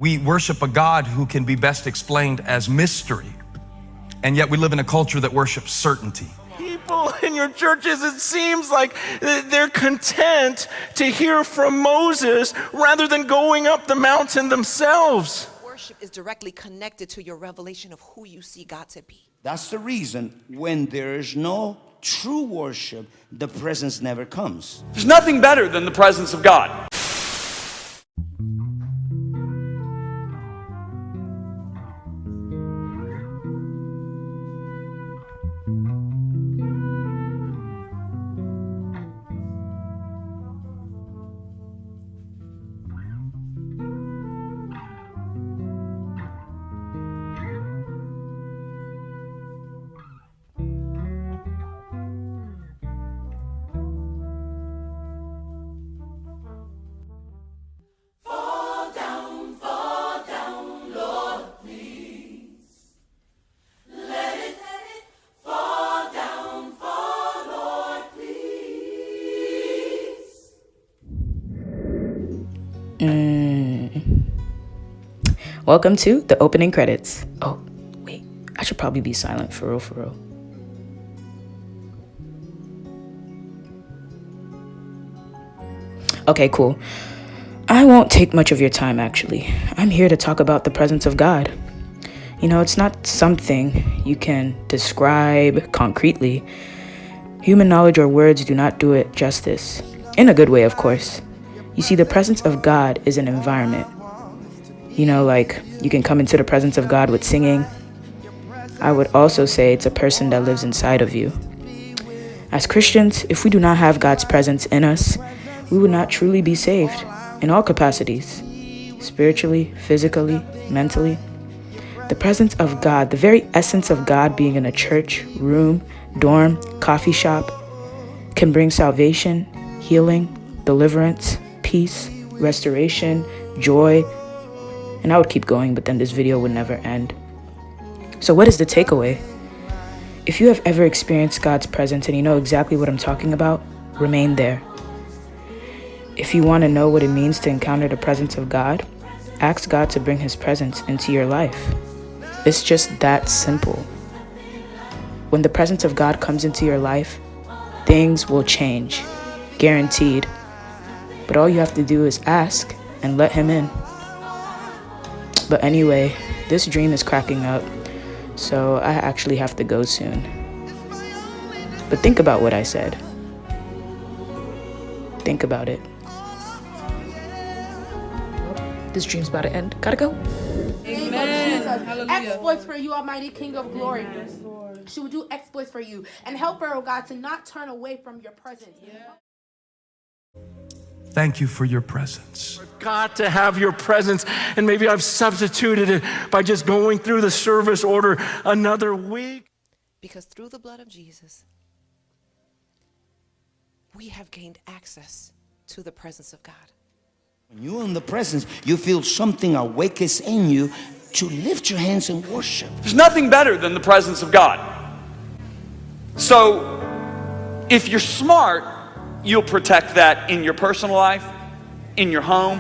We worship a God who can be best explained as mystery, and yet we live in a culture that worships certainty. People in your churches, it seems like they're content to hear from Moses rather than going up the mountain themselves. Worship is directly connected to your revelation of who you see God to be. That's the reason when there is no true worship, the presence never comes. There's nothing better than the presence of God. Welcome to the opening credits. Oh, wait, I should probably be silent for real. Okay, cool. I won't take much of your time, actually. I'm here to talk about the presence of God. You know, it's not something you can describe concretely. Human knowledge or words do not do it justice. In a good way, of course. You see, the presence of God is an environment. You know, like, you can come into the presence of God with singing. I would also say it's a person that lives inside of you. As Christians, if we do not have God's presence in us, we would not truly be saved in all capacities, spiritually, physically, mentally. The presence of God, the very essence of God being in a church, room, dorm, coffee shop, can bring salvation, healing, deliverance, peace, restoration, joy. And I would keep going, but then this video would never end. So what is the takeaway? If you have ever experienced God's presence and you know exactly what I'm talking about, remain there. If you want to know what it means to encounter the presence of God, ask God to bring his presence into your life. It's just that simple. When the presence of God comes into your life, things will change, guaranteed. But all you have to do is ask and let him in. But anyway, this dream is cracking up, so I actually have to go soon. But think about what I said. Think about it. This dream's about to end. Gotta go. Amen. Exploits for you, Almighty King of Glory. She will do exploits for you. And help her, oh God, to not turn away from your presence. Thank you for your presence. I've got to have your presence, and maybe I've substituted it by just going through the service order another week. Because through the blood of Jesus, we have gained access to the presence of God. When you're in the presence, you feel something awakens in you to lift your hands and worship. There's nothing better than the presence of God. So, if you're smart, you'll protect that in your personal life, in your home,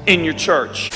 in your church.